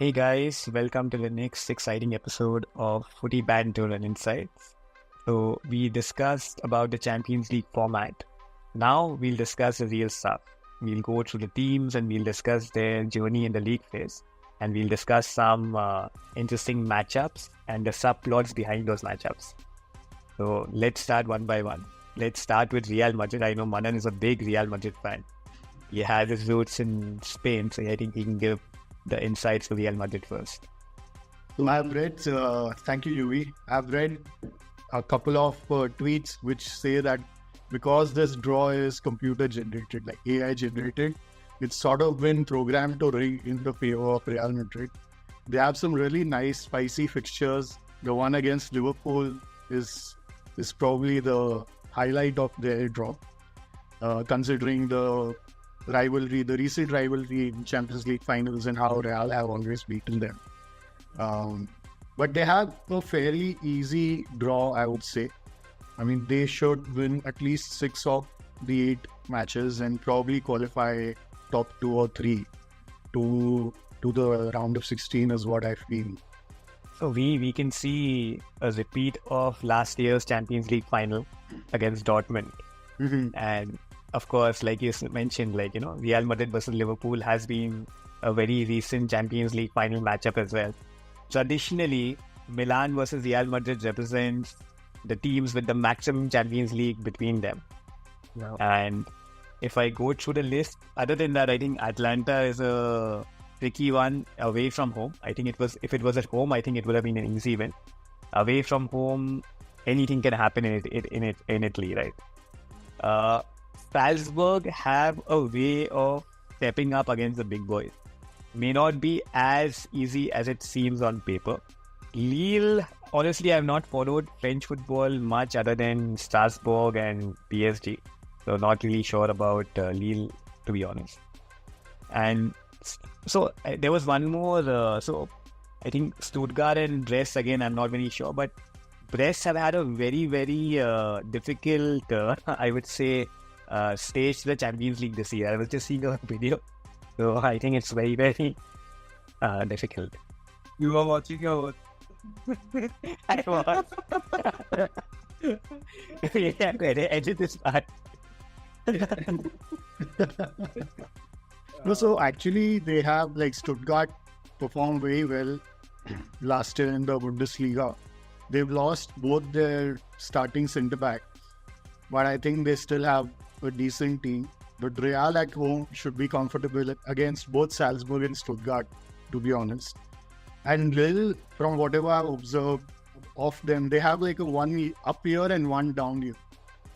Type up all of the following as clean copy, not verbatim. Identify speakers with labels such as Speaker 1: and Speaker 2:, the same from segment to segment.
Speaker 1: Hey guys, welcome to the next exciting episode of Footy Banter and Insights. So we discussed about the Champions League format. Now we'll discuss the real stuff. We'll go through the teams and we'll discuss their journey in the league phase. And we'll discuss some interesting matchups and the subplots behind those matchups. So let's start one by one. Let's start with Real Madrid. I know Manan is a big Real Madrid fan. He has his roots in Spain, so I think he can give the insights to Real Madrid first.
Speaker 2: So I've read, thank you, Yuvi. I've read a couple of tweets which say that because this draw is computer generated, like AI generated, it's sort of been programmed to ring in the favor of Real Madrid. They have some really nice, spicy fixtures. The one against Liverpool is probably the highlight of their draw, considering the recent rivalry in Champions League finals and how Real have always beaten them. But they have a fairly easy draw, I would say. I mean, they should win at least 6 of the 8 matches and probably qualify top 2 or 3 to the round of 16 is what I feel.
Speaker 1: So we can see a repeat of last year's Champions League final against Dortmund. And of course, like you mentioned, Real Madrid versus Liverpool has been a very recent Champions League final matchup as well. Traditionally, Milan versus Real Madrid represents the teams with the maximum Champions League between them.
Speaker 3: Yeah.
Speaker 1: And if I go through the list, other than that, I think Atlanta is a tricky one away from home. I think if it was at home, I think it would have been an easy win. Away from home, anything can happen in Italy, right? Salzburg have a way of stepping up against the big boys. May not be as easy as it seems on paper. Lille, honestly, I have not followed French football much other than Strasbourg and PSG. So not really sure about Lille, to be honest. And so there was one more. So I think Stuttgart and Brest, again, I'm not very sure. But Brest have had a very, very difficult, I would say, stage to the Champions League this year. I was just seeing a video. So I think it's very, very difficult.
Speaker 3: You were watching your
Speaker 1: I was. Yeah, edit this part.
Speaker 2: No, so actually they have Stuttgart performed very well last year in the Bundesliga. They've lost both their starting centre back, but I think they still have a decent team. But Real at home should be comfortable against both Salzburg and Stuttgart, to be honest. And Lille, from whatever I've observed of them, they have a one up year and one down year.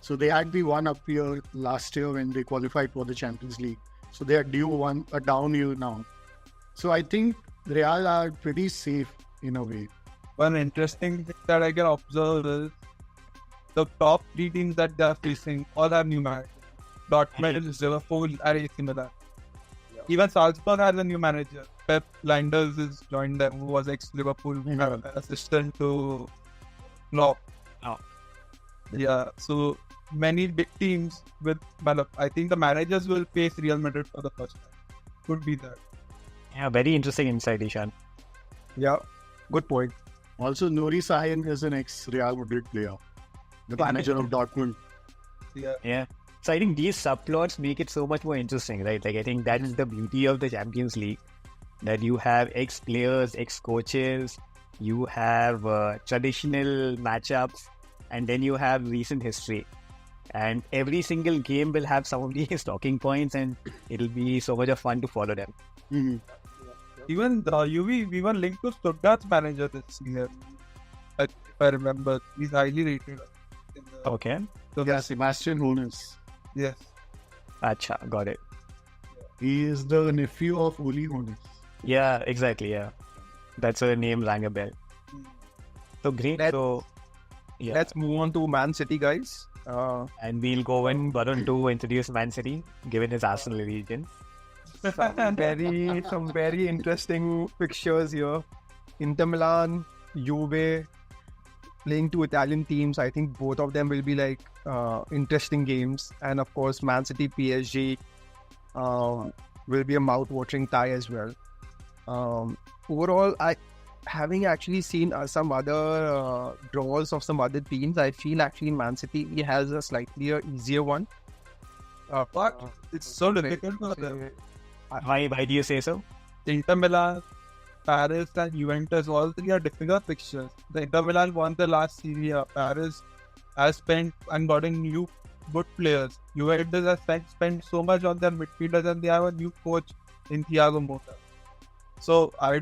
Speaker 2: So they had the one up year last year when they qualified for the Champions League. So they are due a down year now. So I think Real are pretty safe in a way.
Speaker 3: one interesting thing that I can observe is the top 3 teams that they are facing all have new managers. Dortmund, Liverpool, and AC Milan. Yeah. Even Salzburg has a new manager. Pep Linders has joined them, who was ex-Liverpool assistant to Klopp.
Speaker 1: Oh.
Speaker 3: Yeah, so many big teams with, I think the managers will face Real Madrid for the first time. Could be that.
Speaker 1: Yeah, very interesting insight, Ishan.
Speaker 3: Yeah, good point.
Speaker 2: Also, Nuri Sahin is an ex-Real Madrid player, the manager of Dortmund.
Speaker 1: Yeah. So I think these subplots make it so much more interesting, right? I think that is the beauty of the Champions League, that you have ex-players, ex-coaches, you have traditional matchups, and then you have recent history. And every single game will have some of these talking points, and it'll be so much of fun to follow them.
Speaker 2: Mm-hmm.
Speaker 3: Even we were linked to Stuttgart's manager this year. If I remember, he's highly rated.
Speaker 1: Okay.
Speaker 3: So
Speaker 2: Yeah, Sebastian Hoeneß.
Speaker 3: yes.
Speaker 1: Acha, got it.
Speaker 2: He is the nephew of Uli Hoeneß.
Speaker 1: Yeah, exactly. Yeah. That's a name rang a bell. So great.
Speaker 4: Let's move on to Man City, guys.
Speaker 1: And we'll go in Varun to introduce Man City, given his Arsenal allegiance.
Speaker 4: some very interesting fixtures here. Inter Milan, Juve, playing 2 Italian teams. I think both of them will be interesting games. And of course, Man City, PSG will be a mouth-watering tie as well. Overall, having actually seen some other draws of some other teams, I feel actually Man City has a slightly easier one.
Speaker 3: But it's so difficult for them.
Speaker 1: Why do you say so?
Speaker 3: Inter Milan, Paris, and Juventus, all three are difficult fixtures. The Inter Milan won the last Serie A. Paris has spent and gotten new good players. Juventus has spent so much on their midfielders, and they have a new coach in Thiago Motta. So I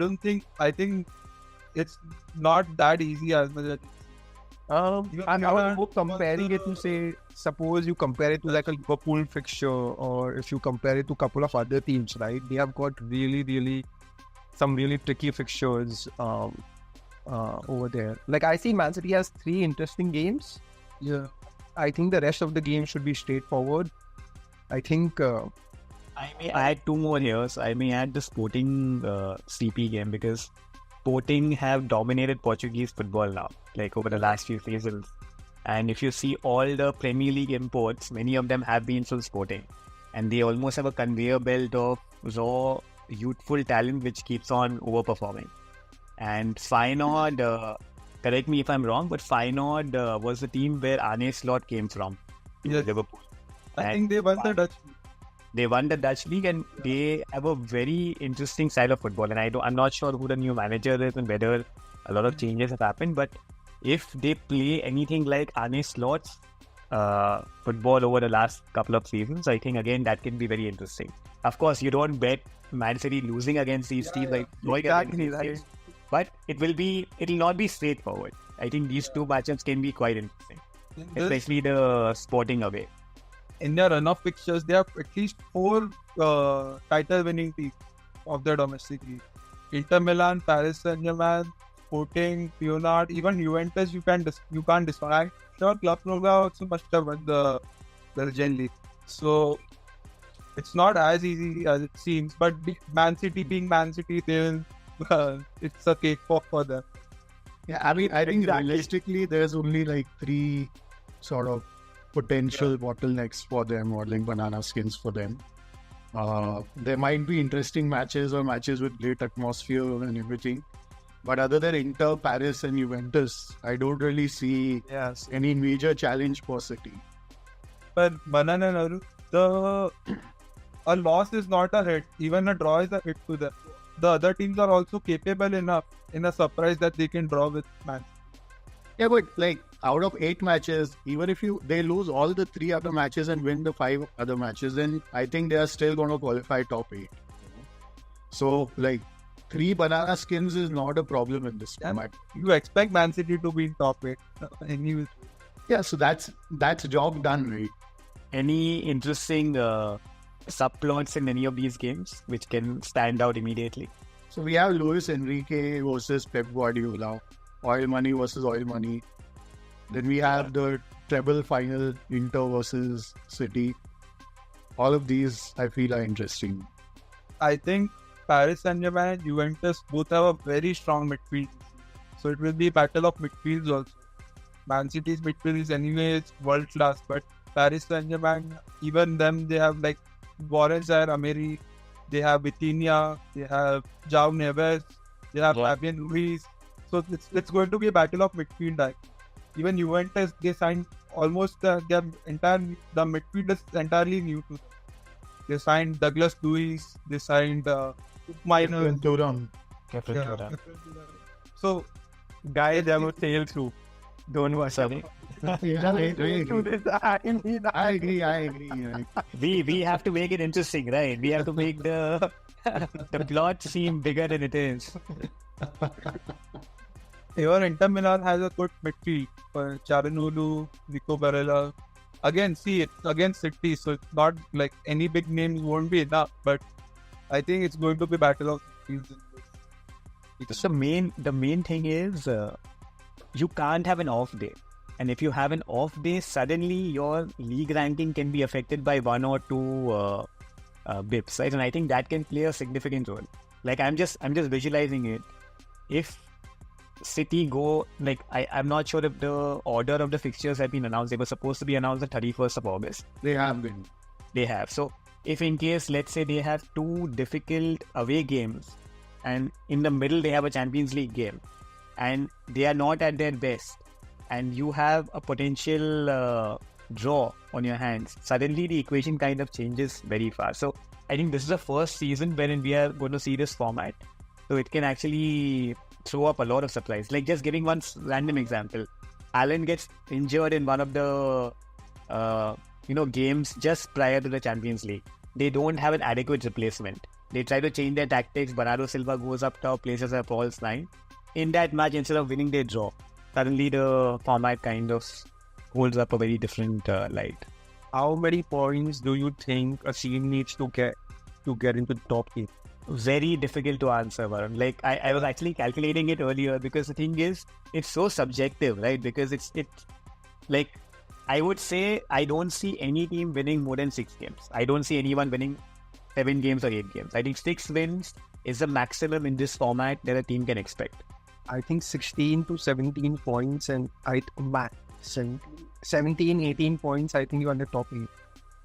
Speaker 3: think it's not that easy as much as
Speaker 4: and I would hope comparing it to, say, suppose you compare it to like a Liverpool fixture, or if you compare it to a couple of other teams, right? They have got really some really tricky fixtures over there. Like, I see Man City has 3 interesting games.
Speaker 3: yeah.
Speaker 4: I think the rest of the game should be straightforward. I think
Speaker 1: I may add 2 more here. So I may add the Sporting CP game, because Sporting have dominated Portuguese football now, like over the last few seasons. And if you see all the Premier League imports, many of them have been from Sporting. And they almost have a conveyor belt of raw, youthful talent which keeps on overperforming. And Feyenoord, correct me if I'm wrong, but Feyenoord was the team where Arne Slot came from,
Speaker 3: Yes.
Speaker 1: Liverpool.
Speaker 3: I think they won the Dutch.
Speaker 1: They won the Dutch league, and they have a very interesting style of football. And I'm not sure who the new manager is and whether a lot of changes have happened. But if they play anything like Arne Slot's football over the last couple of seasons, I think again that can be very interesting. Of course, you don't bet Man City losing against these teams like
Speaker 4: exactly right.
Speaker 1: but it'll not be straightforward. I think these 2 matchups can be quite interesting, especially the Sporting away.
Speaker 3: In their run of fixtures, they have at least 4 title-winning teams of their domestic league. Inter Milan, Paris Saint-Germain, Sporting, Feyenoord, even Juventus. You can't decide. Sure, Club Brugge also must have won the Belgian league. So it's not as easy as it seems. But Man City being Man City, it's a cakewalk for them.
Speaker 2: Yeah, I mean, I think realistically, there's only like 3 sort of potential bottlenecks for them, or like banana skins for them. There might be interesting matches or matches with great atmosphere and everything. But other than Inter, Paris and Juventus, I don't really see any major challenge for City.
Speaker 3: But Banana Naru, a loss is not a hit. Even a draw is a hit to them. The other teams are also capable enough in a surprise that they can draw with Man City.
Speaker 2: Yeah, but like out of 8 matches, even if they lose all the 3 other matches and win the 5 other matches, then I think they are still going to qualify top 8. So like 3 banana skins is not a problem in this format.
Speaker 3: You expect Man City to be in top 8. Anyway.
Speaker 2: Yeah, so that's job done, right?
Speaker 1: Any interesting subplots in any of these games which can stand out immediately?
Speaker 2: So we have Luis Enrique versus Pep Guardiola, oil money versus oil money. Then we have the treble final, Inter versus City. All of these I feel are interesting.
Speaker 3: I think Paris Saint-Germain and Juventus both have a very strong midfield. So it will be a battle of midfields also. Man City's midfield is anyways world class, but Paris Saint-Germain, even them, they have like Warren Zaire Emery, they have Vitinha, they have João Neves, they have Fabian Ruiz. So it's going to be a battle of midfield. Even Juventus, they signed almost the midfield is entirely new to them. They signed Douglas Luiz, they signed Minor.
Speaker 2: Turan.
Speaker 3: So,
Speaker 4: Guys, I would sail through. Don't worry.
Speaker 2: Yeah, I agree.
Speaker 1: We have to make it interesting, right? We have to make the plot seem bigger than it is.
Speaker 3: Even Inter Milan has a good midfield for Charanoglu, Nico Barella. Again, see, it's against City, so it's not like any big names won't be enough, but I think it's going to be battle of midfields in this.
Speaker 1: The main thing is you can't have an off day. And if you have an off day, suddenly your league ranking can be affected by 1 or 2 bips, right? And I think that can play a significant role. Like I'm just visualizing it. If City go, like I'm not sure if the order of the fixtures have been announced. They were supposed to be announced on 31st of August.
Speaker 2: They have been.
Speaker 1: They have. So if in case, let's say they have 2 difficult away games, and in the middle they have a Champions League game, and they are not at their best, and you have a potential draw on your hands, suddenly the equation kind of changes very fast. So I think this is the first season wherein we are going to see this format. So it can actually throw up a lot of surprise. Like just giving one random example, Alan gets injured in one of the games just prior to the Champions League. They don't have an adequate replacement. They try to change their tactics. Bernardo Silva goes up top, places a false line. In that match, instead of winning, they draw. Suddenly, the format kind of holds up a very different light.
Speaker 4: How many points do you think a team needs to get into the top 8?
Speaker 1: Very difficult to answer, Varun. Like I was actually calculating it earlier, because the thing is, it's so subjective, right? Because it's like, I would say I don't see any team winning more than 6 games. I don't see anyone winning 7 games or 8 games. I think 6 wins is the maximum in this format that a team can expect.
Speaker 4: I think 16 to 17 points, and 17, 18 points, I think you're on the top 8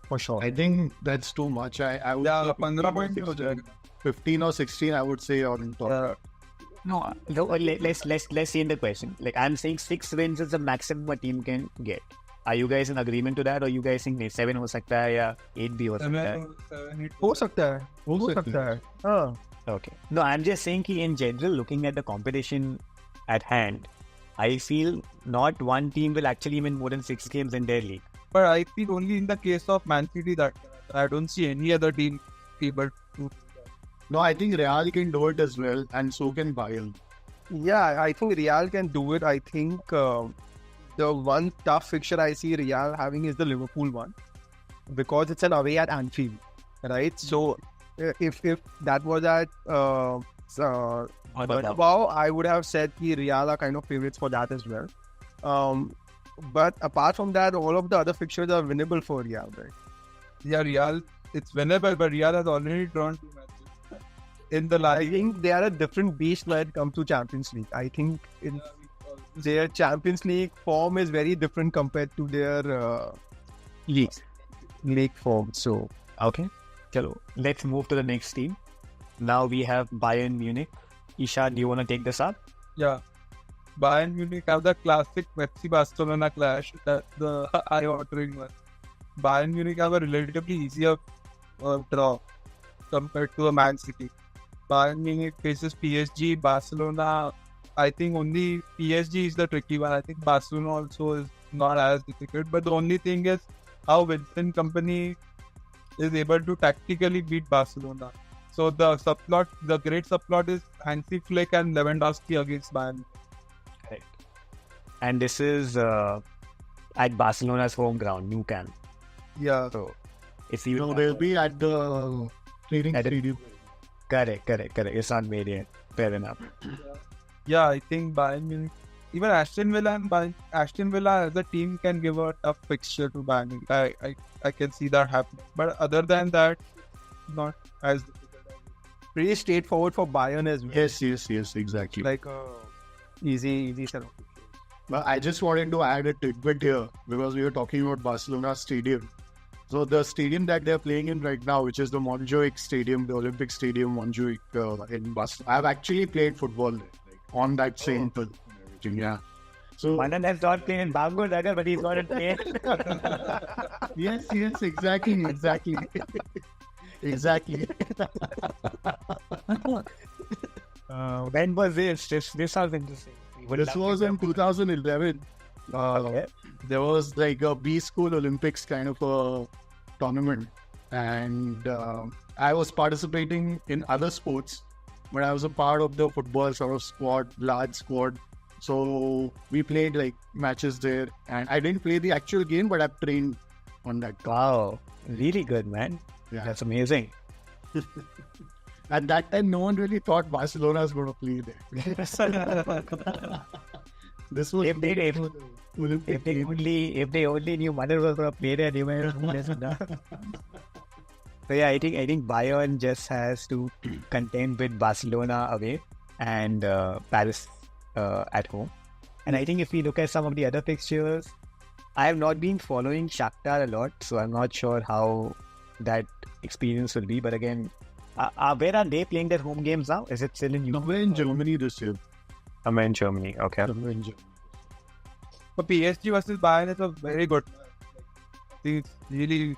Speaker 4: for sure.
Speaker 2: I think that's too much. I would
Speaker 3: Yeah,
Speaker 2: say
Speaker 3: 15 points हो जाएगा.
Speaker 2: 15 or 16, I would say on top.
Speaker 1: No, let's see in the question. Like I'm saying, 6 wins is the maximum a team can get. Are you guys in agreement to that, or you guys think 7 हो सकता है या 8 भी हो सकता है?
Speaker 4: हो सकता है. हाँ.
Speaker 1: Okay. No, I'm just saying कि in general, looking at the competition at hand, I feel not one team will actually win more than 6 games in their league.
Speaker 3: But I feel only in the case of Man City that I don't see any other team able to.
Speaker 2: No, I think Real can do it as well, and so can Bayern.
Speaker 4: Yeah, I think Real can do it. I think the one tough fixture I see Real having is the Liverpool one, because it's an away at Anfield, right? So if that was at Bernabeu, I would have said that Real are kind of favorites for that as well. But apart from that, all of the other fixtures are winnable for Real, right?
Speaker 3: Yeah, Real, it's winnable, but Real has already drawn 2 matches in the last.
Speaker 4: I think they are a different beast when it comes to Champions League. I think their Champions League form is very different compared to their league form. So
Speaker 1: okay, chalo, let's move to the next team. Now we have Bayern Munich. Isha, do you want to take this up?
Speaker 3: Yeah, Bayern Munich have the classic Messi-Barcelona clash. That's the eye-watering one. Bayern Munich have a relatively easier draw compared to a Man City. Bayern Munich faces PSG, Barcelona. I think only PSG is the tricky one. I think Barcelona also is not as difficult. But the only thing is how Vincent Company is able to tactically beat Barcelona. So the great subplot is Hansi Flick and Lewandowski against Bayern.
Speaker 1: Correct. And this is at Barcelona's home ground, Nou Camp.
Speaker 3: Yeah.
Speaker 1: So it's even.
Speaker 2: No, they'll be at the training stadium.
Speaker 1: Correct. It's not made yet. Fair enough.
Speaker 3: Yeah, I think Bayern Munich, even Aston Villa as a team can give a tough fixture to Bayern Munich. I can see that happening. But other than that, not as difficult.
Speaker 4: pretty straightforward for Bayern as well.
Speaker 2: Yes, exactly.
Speaker 4: Like easy set of.
Speaker 2: But I just wanted to add a tidbit here, because we were talking about Barcelona Stadium. So the stadium that they're playing in right now, which is the Montjuic Stadium, the Olympic Stadium, Montjuic in Barcelona. I've actually played football there, like, on that same field and everything. Yeah. So
Speaker 1: Manan has not played in Bangladesh, but he's got it played.
Speaker 2: yes, exactly. Exactly.
Speaker 1: When was this? This sounds interesting.
Speaker 2: This was in 2011. There was like a B School Olympics kind of a tournament, and I was participating in other sports, but I was a part of the football sort of squad, large squad. So we played like matches there, and I didn't play the actual game, but I've trained on that.
Speaker 1: Wow, really good, man.
Speaker 2: Yeah.
Speaker 1: That's amazing.
Speaker 2: At that time, no one really thought Barcelona was going to play there. This was
Speaker 1: If they
Speaker 2: Olympic
Speaker 1: only knew Manan was going to play there, they might have known this. So yeah, I think Bayern just has to contend with Barcelona away and Paris at home. And I think if we look at some of the other fixtures, I have not been following Shakhtar a lot, so I'm not sure how that experience will be. But again, Where are they playing their home games now? Is it still in Europe?
Speaker 2: Somewhere in Germany this year.
Speaker 1: Somewhere in Germany. Okay.
Speaker 2: Somewhere in Germany.
Speaker 3: But PSG versus Bayern is a very good match. I think it's really.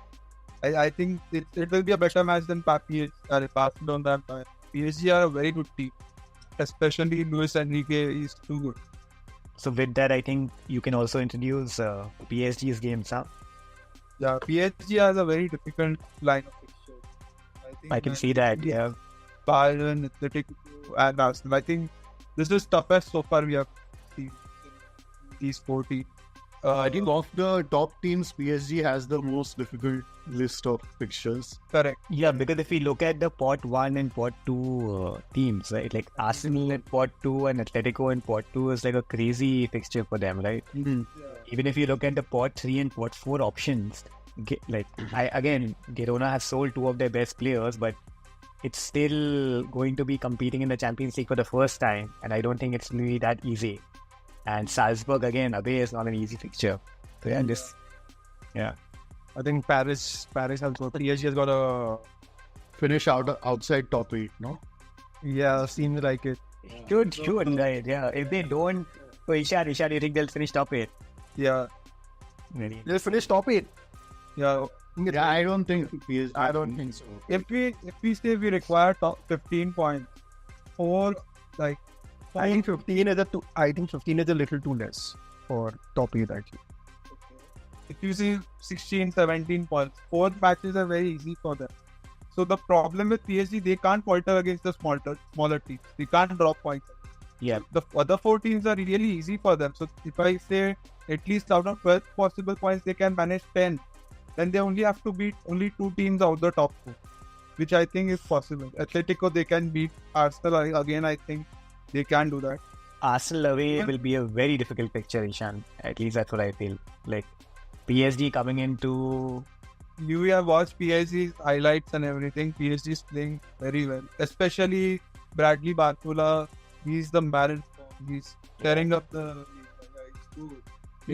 Speaker 3: I think it will be a better match than Barcelona and Bayern. PSG are a very good team, especially Luis Enrique is too good.
Speaker 1: So with that, I think you can also introduce PSG's games, huh?
Speaker 3: Yeah, PSG has a very difficult line of fixtures.
Speaker 1: I can see that. Yeah.
Speaker 3: Bayern, Atletico, and Arsenal. I think this is toughest so far we have seen in these 4 teams.
Speaker 2: I think of the top teams, PSG has the most difficult list of fixtures.
Speaker 3: Correct.
Speaker 1: Yeah, because if we look at the pot 1 and pot 2 teams, right? Like Arsenal in pot 2 and Atletico in pot 2 is like a crazy fixture for them, right?
Speaker 2: Mm-hmm.
Speaker 1: Even if you look at the pot 3 and pot 4 options, Girona has sold 2 of their best players, but it's still going to be competing in the Champions League for the first time, and I don't think it's really that easy. And Salzburg again, away is not an easy fixture. So
Speaker 4: I think Paris has got PSG has got a
Speaker 2: Finish outside top 8, no?
Speaker 4: seems like it.
Speaker 1: Should right? Yeah. If they don't, so Ishan, you think they'll finish top 8?
Speaker 3: Yeah.
Speaker 1: Really?
Speaker 4: They'll finish top 8.
Speaker 3: Yeah.
Speaker 2: Yeah, I don't think PSG.
Speaker 4: I don't think so.
Speaker 3: If we say we require top 15 points, or like
Speaker 4: I think 15 is a little too less for top 8 actually.
Speaker 3: if you see 16, 17 points, 4 matches are very easy for them. So the problem with PSG, they can't falter against the smaller teams. They can't drop points.
Speaker 1: Yeah.
Speaker 3: The other 4 teams are really easy for them. So if I say at least out of 12 possible points, they can manage 10. Then they only have to beat only 2 teams out of the top 4, which I think is possible. Atletico, they can beat Arsenal again. I think they can do that.
Speaker 1: Arsenal away will be a very difficult picture, Ishan. At least that's what I feel. Like PSG coming into.
Speaker 3: You have watched PSG's highlights and everything. PSG is playing very well, especially Bradley Barcola. He's the man in form. He's tearing up the league. He's too good.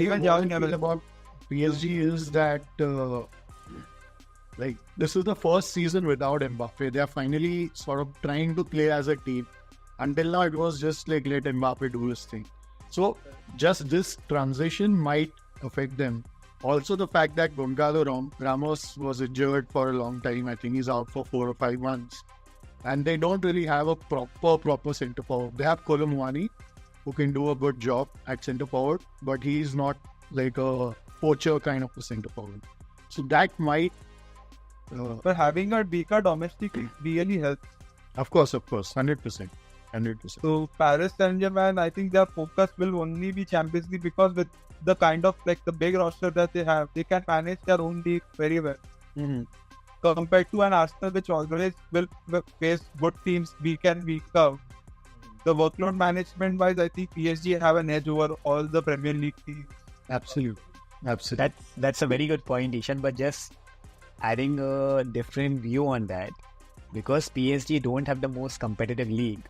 Speaker 3: Even
Speaker 2: what I
Speaker 3: young
Speaker 2: feel
Speaker 3: Neville.
Speaker 2: about PSG is that this is the first season without Mbappe. They are finally sort of trying to play as a team. Until now, it was just like let Mbappe do his thing. So just this transition might affect them. Also, the fact that Gonzalo Ramos was injured for a long time. I think he's out for 4 or 5 months. And they don't really have a proper centre forward. They have Kolomwani, who can do a good job at centre forward, but he's not like a poacher kind of a centre forward. So that might...
Speaker 3: But having a Bika domestic really helps.
Speaker 2: Of course, 100%. 100%.
Speaker 3: So Paris Saint-Germain, I think their focus will only be Champions League, because with the kind of like the big roster that they have, they can manage their own league very well.
Speaker 2: Mm-hmm.
Speaker 3: Compared to an Arsenal, which always will face good teams week in, week out. The workload management wise, I think PSG have an edge over all the Premier League teams.
Speaker 2: Absolutely.
Speaker 1: That's a very good point, Ishan. But just adding a different view on that, because PSG don't have the most competitive league.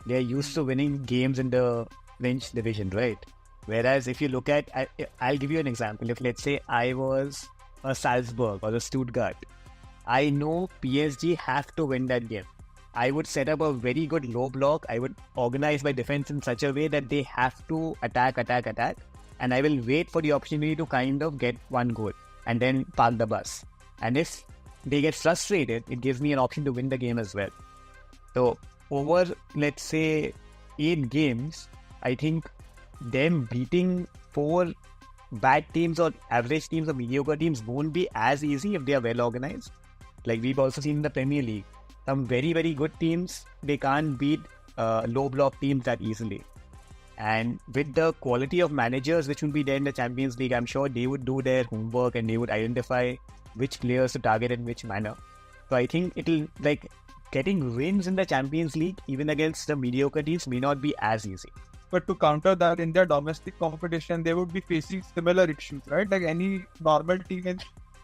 Speaker 1: They're used to winning games in the French division, right? Whereas if you look at, I'll give you an example. If let's say I was a Salzburg or a Stuttgart, I know PSG have to win that game. I would set up a very good low block. I would organize my defense in such a way that they have to attack. And I will wait for the opportunity to kind of get one goal and then park the bus. And if they get frustrated, it gives me an option to win the game as well. So over, let's say, 8 games, I think them beating 4 bad teams or average teams or mediocre teams won't be as easy if they are well organized. Like we've also seen in the Premier League, some very, very good teams, they can't beat low block teams that easily. And with the quality of managers which will be there in the Champions League, I'm sure they would do their homework and they would identify which players to target in which manner. So I think it'll like getting wins in the Champions League, even against the mediocre teams, may not be as easy.
Speaker 3: But to counter that, in their domestic competition, they would be facing similar issues, right? Like any normal team in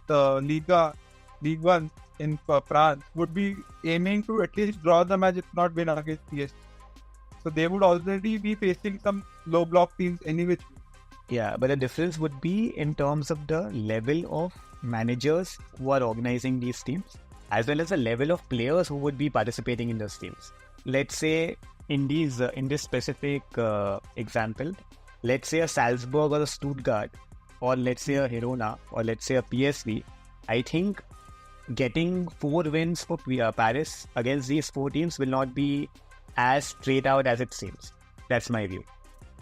Speaker 3: the League One in France would be aiming to at least draw the match, if not win against PSG. So they would already be facing some low block teams anyway.
Speaker 1: Yeah, but the difference would be in terms of the level of managers who are organizing these teams. as well as the level of players who would be participating in those teams. Let's say in this specific example, let's say a Salzburg or a Stuttgart, or let's say a Girona, or let's say a PSV. I think getting 4 wins for Paris against these 4 teams will not be as straight out as it seems. That's my view.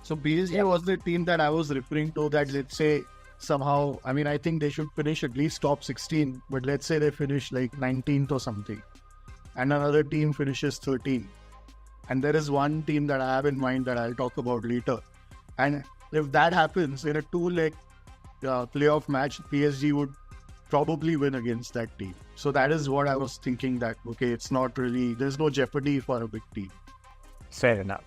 Speaker 2: So PSG was the team that I was referring to, that let's say somehow, I mean, I think they should finish at least top 16, but let's say they finish like 19th or something, and another team finishes 13th. And there is one team that I have in mind that I'll talk about later. And if that happens in a 2-leg playoff match, PSG would probably win against that team. So that is what I was thinking, that, okay, it's not really, there's no jeopardy for a big team.
Speaker 1: Fair enough.